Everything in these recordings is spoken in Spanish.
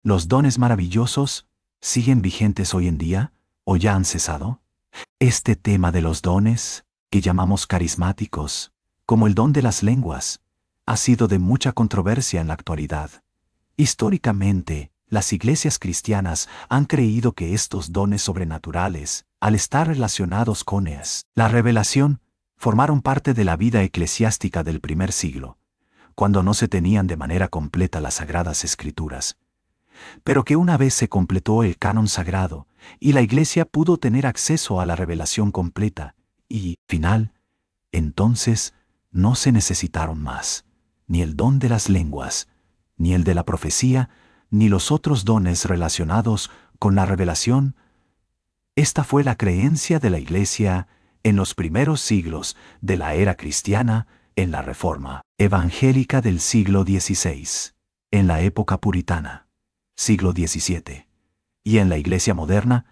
¿Los dones maravillosos siguen vigentes hoy en día o ya han cesado? Este tema de los dones, que llamamos carismáticos, como el don de las lenguas, ha sido de mucha controversia en la actualidad. Históricamente, las iglesias cristianas han creído que estos dones sobrenaturales, al estar relacionados con la revelación, formaron parte de la vida eclesiástica del primer siglo, cuando no se tenían de manera completa las sagradas escrituras, pero que una vez se completó el canon sagrado y la iglesia pudo tener acceso a la revelación completa y final, entonces no se necesitaron más, ni el don de las lenguas, ni el de la profecía, ni los otros dones relacionados con la revelación. Esta fue la creencia de la iglesia en los primeros siglos de la era cristiana, en la Reforma evangélica del siglo XVI, en la época puritana, siglo XVII, y en la Iglesia moderna,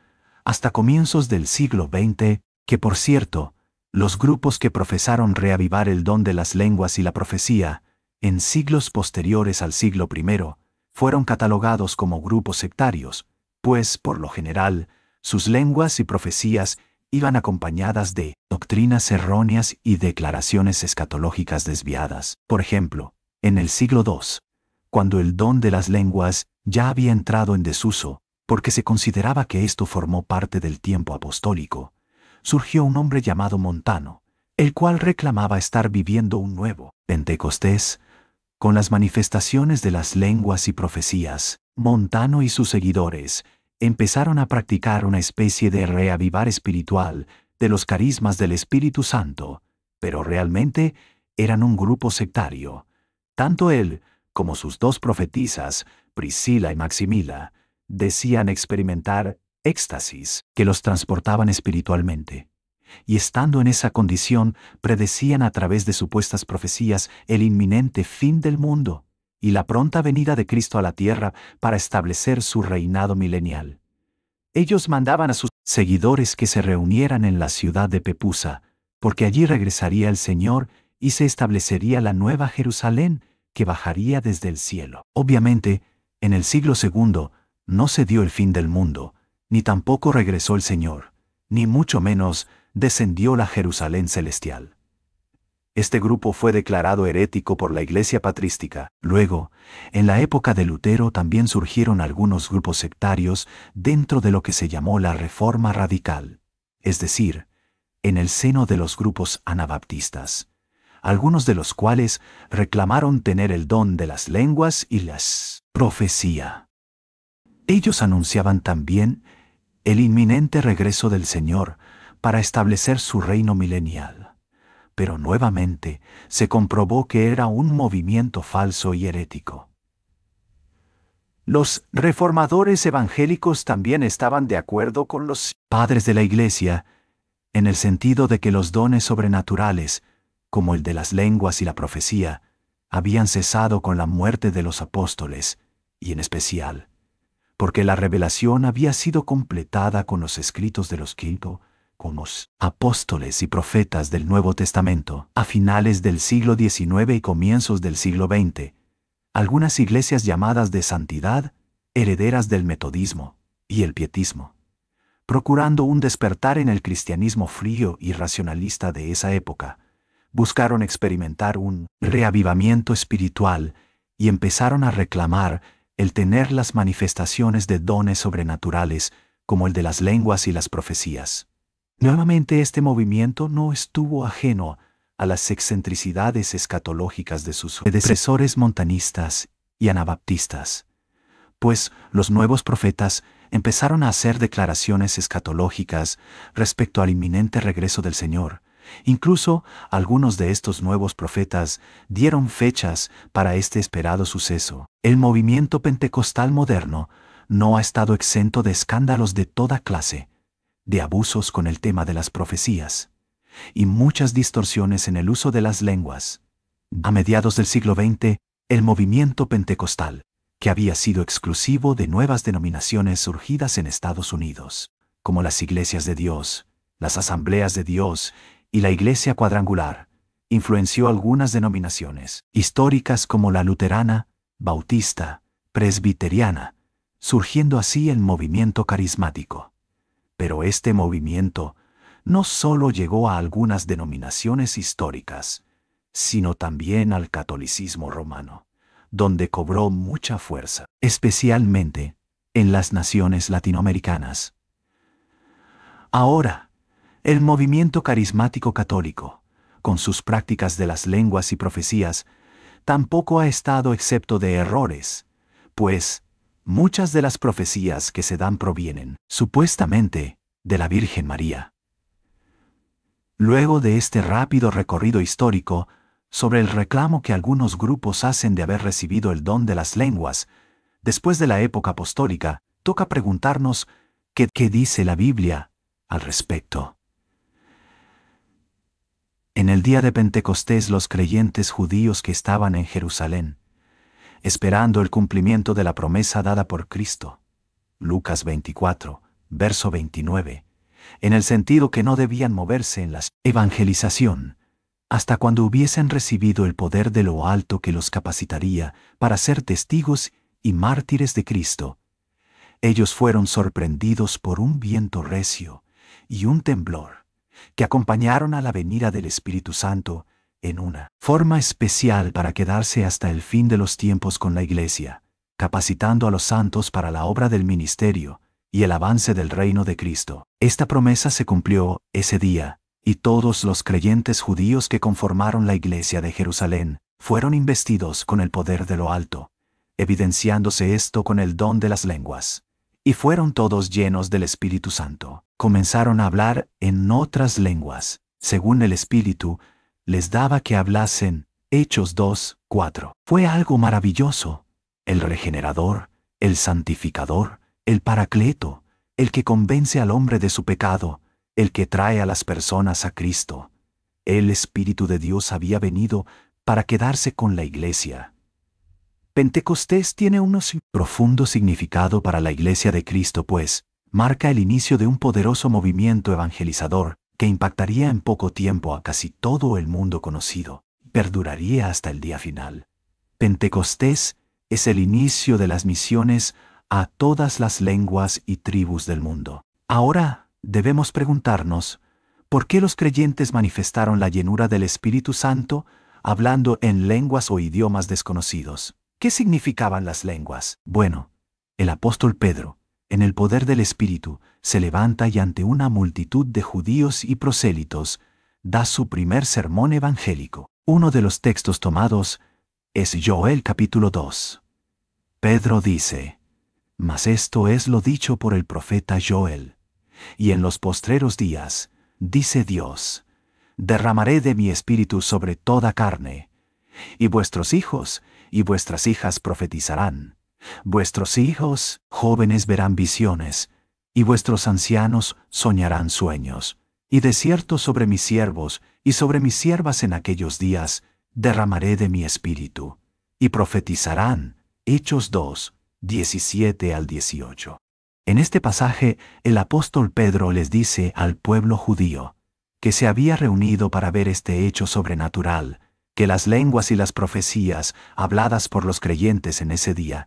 hasta comienzos del siglo XX, que por cierto, los grupos que profesaron reavivar el don de las lenguas y la profecía, en siglos posteriores al siglo I, fueron catalogados como grupos sectarios, pues, por lo general, sus lenguas y profecías iban acompañadas de doctrinas erróneas y declaraciones escatológicas desviadas. Por ejemplo, en el siglo II, cuando el don de las lenguas ya había entrado en desuso, porque se consideraba que esto formó parte del tiempo apostólico, surgió un hombre llamado Montano, el cual reclamaba estar viviendo un nuevo Pentecostés. Con las manifestaciones de las lenguas y profecías, Montano y sus seguidores empezaron a practicar una especie de reavivar espiritual de los carismas del Espíritu Santo, pero realmente eran un grupo sectario. Tanto él como sus dos profetisas, Priscila y Maximila, decían experimentar éxtasis que los transportaban espiritualmente, y estando en esa condición predecían a través de supuestas profecías el inminente fin del mundo y la pronta venida de Cristo a la tierra para establecer su reinado milenial. Ellos mandaban a sus seguidores que se reunieran en la ciudad de Pepusa, porque allí regresaría el Señor y se establecería la nueva Jerusalén que bajaría desde el cielo. Obviamente, en el siglo II no se dio el fin del mundo, ni tampoco regresó el Señor, ni mucho menos descendió la Jerusalén celestial. Este grupo fue declarado herético por la Iglesia patrística. Luego, en la época de Lutero también surgieron algunos grupos sectarios dentro de lo que se llamó la Reforma Radical, es decir, en el seno de los grupos anabaptistas, algunos de los cuales reclamaron tener el don de las lenguas y las profecía. Ellos anunciaban también el inminente regreso del Señor para establecer su reino milenial. Pero nuevamente se comprobó que era un movimiento falso y herético. Los reformadores evangélicos también estaban de acuerdo con los padres de la Iglesia, en el sentido de que los dones sobrenaturales, como el de las lenguas y la profecía, habían cesado con la muerte de los apóstoles, y en especial, porque la revelación había sido completada con los escritos de los con los apóstoles y profetas del Nuevo Testamento. A finales del siglo XIX y comienzos del siglo XX, algunas iglesias llamadas de santidad, herederas del metodismo y el pietismo, procurando un despertar en el cristianismo frío y racionalista de esa época, buscaron experimentar un reavivamiento espiritual y empezaron a reclamar el tener las manifestaciones de dones sobrenaturales como el de las lenguas y las profecías. Nuevamente este movimiento no estuvo ajeno a las excentricidades escatológicas de sus predecesores montanistas y anabaptistas, pues los nuevos profetas empezaron a hacer declaraciones escatológicas respecto al inminente regreso del Señor. Incluso algunos de estos nuevos profetas dieron fechas para este esperado suceso. El movimiento pentecostal moderno no ha estado exento de escándalos de toda clase, de abusos con el tema de las profecías, y muchas distorsiones en el uso de las lenguas. A mediados del siglo XX, el movimiento pentecostal, que había sido exclusivo de nuevas denominaciones surgidas en Estados Unidos, como las Iglesias de Dios, las Asambleas de Dios y la Iglesia Cuadrangular, influenció algunas denominaciones históricas como la luterana, bautista, presbiteriana, surgiendo así el movimiento carismático. Pero este movimiento no solo llegó a algunas denominaciones históricas, sino también al catolicismo romano, donde cobró mucha fuerza, especialmente en las naciones latinoamericanas. Ahora, el movimiento carismático católico, con sus prácticas de las lenguas y profecías, tampoco ha estado exento de errores, pues muchas de las profecías que se dan provienen, supuestamente, de la Virgen María. Luego de este rápido recorrido histórico sobre el reclamo que algunos grupos hacen de haber recibido el don de las lenguas, después de la época apostólica, toca preguntarnos qué dice la Biblia al respecto. En el día de Pentecostés, los creyentes judíos que estaban en Jerusalén, esperando el cumplimiento de la promesa dada por Cristo, Lucas 24, verso 29, en el sentido que no debían moverse en la evangelización, hasta cuando hubiesen recibido el poder de lo alto que los capacitaría para ser testigos y mártires de Cristo. Ellos fueron sorprendidos por un viento recio y un temblor que acompañaron a la venida del Espíritu Santo en una forma especial para quedarse hasta el fin de los tiempos con la Iglesia, capacitando a los santos para la obra del ministerio y el avance del reino de Cristo. Esta promesa se cumplió ese día, y todos los creyentes judíos que conformaron la Iglesia de Jerusalén fueron investidos con el poder de lo alto, evidenciándose esto con el don de las lenguas. Y fueron todos llenos del Espíritu Santo. Comenzaron a hablar en otras lenguas, según el Espíritu les daba que hablasen. Hechos 2, 4. Fue algo maravilloso. El regenerador, el santificador, el paracleto, el que convence al hombre de su pecado, el que trae a las personas a Cristo. El Espíritu de Dios había venido para quedarse con la Iglesia. Pentecostés tiene un profundo significado para la Iglesia de Cristo, pues marca el inicio de un poderoso movimiento evangelizador que impactaría en poco tiempo a casi todo el mundo conocido, perduraría hasta el día final. Pentecostés es el inicio de las misiones a todas las lenguas y tribus del mundo. Ahora debemos preguntarnos, ¿por qué los creyentes manifestaron la llenura del Espíritu Santo hablando en lenguas o idiomas desconocidos? ¿Qué significaban las lenguas? Bueno, el apóstol Pedro, en el poder del Espíritu, se levanta y ante una multitud de judíos y prosélitos, da su primer sermón evangélico. Uno de los textos tomados es Joel capítulo 2. Pedro dice: «Mas esto es lo dicho por el profeta Joel. Y en los postreros días, dice Dios, derramaré de mi espíritu sobre toda carne, y vuestros hijos y vuestras hijas profetizarán, vuestros hijos jóvenes verán visiones, y vuestros ancianos soñarán sueños. Y de cierto sobre mis siervos y sobre mis siervas en aquellos días derramaré de mi espíritu, y profetizarán». Hechos 2, 17 al 18. En este pasaje, el apóstol Pedro les dice al pueblo judío, que se había reunido para ver este hecho sobrenatural, que las lenguas y las profecías habladas por los creyentes en ese día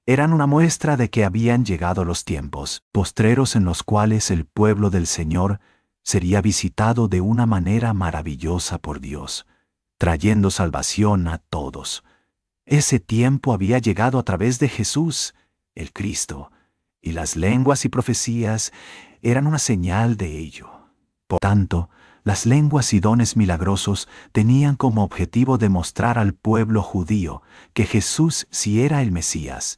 eran una muestra de que habían llegado los tiempos postreros en los cuales el pueblo del Señor sería visitado de una manera maravillosa por Dios, trayendo salvación a todos. Ese tiempo había llegado a través de Jesús, el Cristo, y las lenguas y profecías eran una señal de ello. Por tanto, las lenguas y dones milagrosos tenían como objetivo demostrar al pueblo judío que Jesús sí era el Mesías,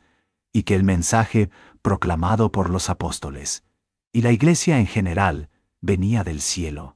y que el mensaje proclamado por los apóstoles y la Iglesia en general venía del cielo,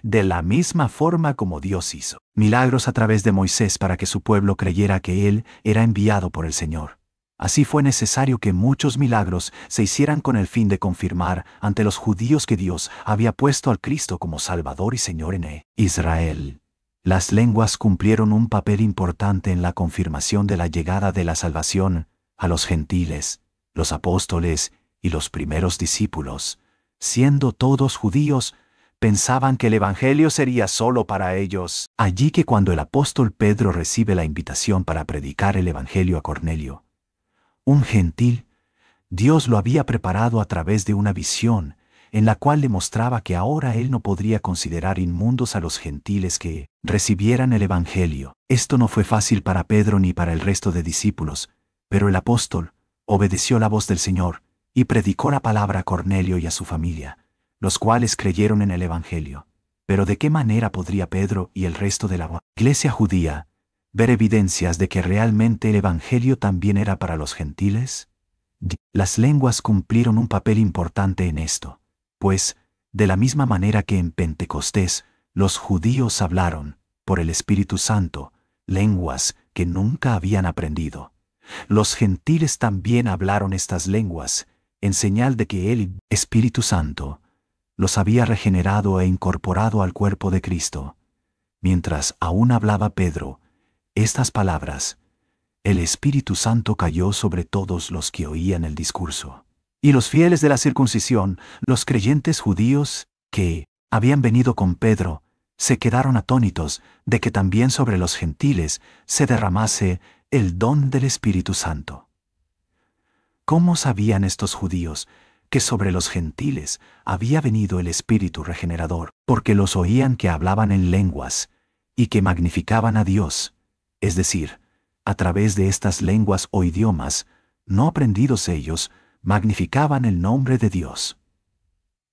de la misma forma como Dios hizo milagros a través de Moisés para que su pueblo creyera que Él era enviado por el Señor. Así fue necesario que muchos milagros se hicieran con el fin de confirmar ante los judíos que Dios había puesto al Cristo como Salvador y Señor en Israel. Las lenguas cumplieron un papel importante en la confirmación de la llegada de la salvación a los gentiles, los apóstoles y los primeros discípulos. Siendo todos judíos, pensaban que el Evangelio sería solo para ellos. Allí que cuando el apóstol Pedro recibe la invitación para predicar el Evangelio a Cornelio, un gentil, Dios lo había preparado a través de una visión, en la cual le mostraba que ahora él no podría considerar inmundos a los gentiles que recibieran el Evangelio. Esto no fue fácil para Pedro ni para el resto de discípulos, pero el apóstol obedeció la voz del Señor y predicó la palabra a Cornelio y a su familia, los cuales creyeron en el Evangelio. Pero ¿de qué manera podría Pedro y el resto de la iglesia judía ver evidencias de que realmente el Evangelio también era para los gentiles? Las lenguas cumplieron un papel importante en esto, pues, de la misma manera que en Pentecostés, los judíos hablaron, por el Espíritu Santo, lenguas que nunca habían aprendido. Los gentiles también hablaron estas lenguas, en señal de que el Espíritu Santo los había regenerado e incorporado al cuerpo de Cristo. Mientras aún hablaba Pedro estas palabras, el Espíritu Santo cayó sobre todos los que oían el discurso. Y los fieles de la circuncisión, los creyentes judíos que habían venido con Pedro, se quedaron atónitos de que también sobre los gentiles se derramase el don del Espíritu Santo. ¿Cómo sabían estos judíos que sobre los gentiles había venido el Espíritu regenerador? Porque los oían que hablaban en lenguas y que magnificaban a Dios, es decir, a través de estas lenguas o idiomas, no aprendidos ellos, magnificaban el nombre de Dios.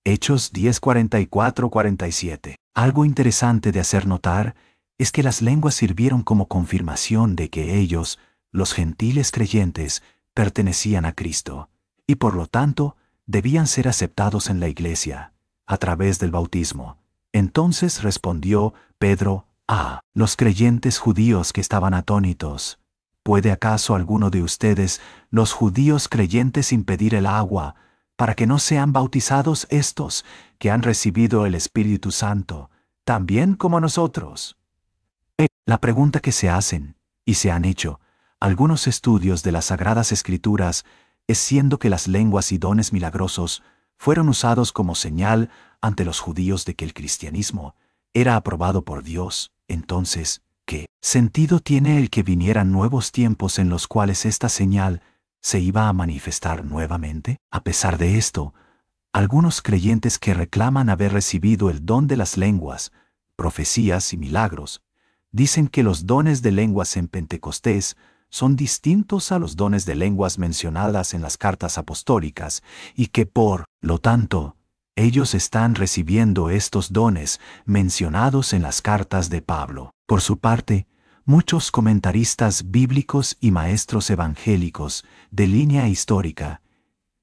Hechos 10:44-47. Algo interesante de hacer notar es que las lenguas sirvieron como confirmación de que ellos, los gentiles creyentes, pertenecían a Cristo, y por lo tanto, debían ser aceptados en la iglesia, a través del bautismo. Entonces respondió Pedro a los creyentes judíos que estaban atónitos: ¿puede acaso alguno de ustedes, los judíos creyentes, impedir el agua para que no sean bautizados estos que han recibido el Espíritu Santo, también como nosotros? La pregunta que se hacen, y se han hecho, algunos estudios de las Sagradas Escrituras, es siendo que las lenguas y dones milagrosos fueron usados como señal ante los judíos de que el cristianismo era aprobado por Dios, entonces, ¿qué sentido tiene el que vinieran nuevos tiempos en los cuales esta señal se iba a manifestar nuevamente? A pesar de esto, algunos creyentes que reclaman haber recibido el don de las lenguas, profecías y milagros, dicen que los dones de lenguas en Pentecostés son distintos a los dones de lenguas mencionadas en las cartas apostólicas y que por lo tanto, ellos están recibiendo estos dones mencionados en las cartas de Pablo. Por su parte, muchos comentaristas bíblicos y maestros evangélicos de línea histórica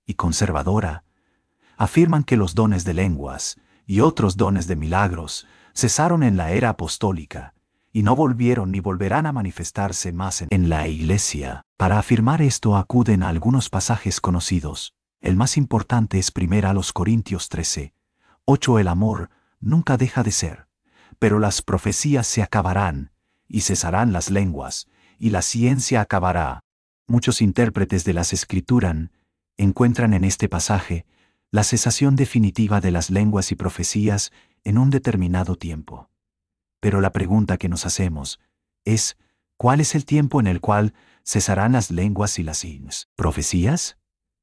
y conservadora afirman que los dones de lenguas y otros dones de milagros cesaron en la era apostólica y no volvieron ni volverán a manifestarse más en la iglesia. Para afirmar esto acuden a algunos pasajes conocidos. El más importante es 1 Corintios 13:8. El amor nunca deja de ser, pero las profecías se acabarán, y cesarán las lenguas, y la ciencia acabará. Muchos intérpretes de las Escrituras encuentran en este pasaje la cesación definitiva de las lenguas y profecías en un determinado tiempo. Pero la pregunta que nos hacemos es, ¿cuál es el tiempo en el cual cesarán las lenguas y las profecías?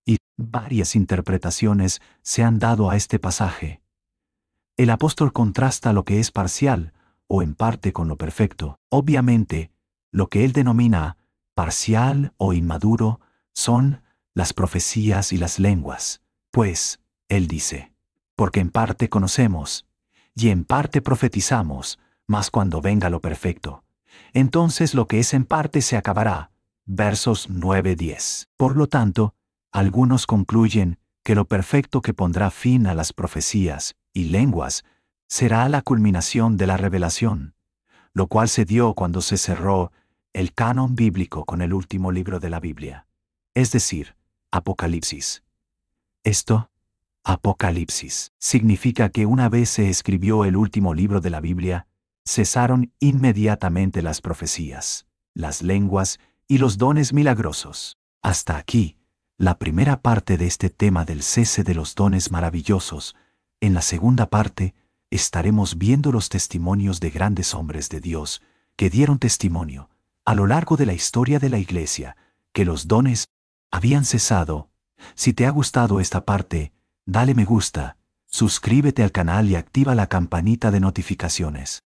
Y varias interpretaciones se han dado a este pasaje. El apóstol contrasta lo que es parcial o en parte con lo perfecto. Obviamente, lo que él denomina parcial o inmaduro son las profecías y las lenguas. Pues, él dice, porque en parte conocemos, y en parte profetizamos, mas cuando venga lo perfecto, entonces lo que es en parte se acabará. Versos 9-10. Por lo tanto, algunos concluyen que lo perfecto que pondrá fin a las profecías y lenguas será la culminación de la revelación, lo cual se dio cuando se cerró el canon bíblico con el último libro de la Biblia, es decir, Apocalipsis. Esto, Apocalipsis, significa que una vez se escribió el último libro de la Biblia, cesaron inmediatamente las profecías, las lenguas y los dones milagrosos. Hasta aquí, la primera parte de este tema del cese de los dones maravillosos. En la segunda parte, estaremos viendo los testimonios de grandes hombres de Dios que dieron testimonio, a lo largo de la historia de la Iglesia, que los dones habían cesado Si te ha gustado esta parte, dale me gusta, suscríbete al canal y activa la campanita de notificaciones.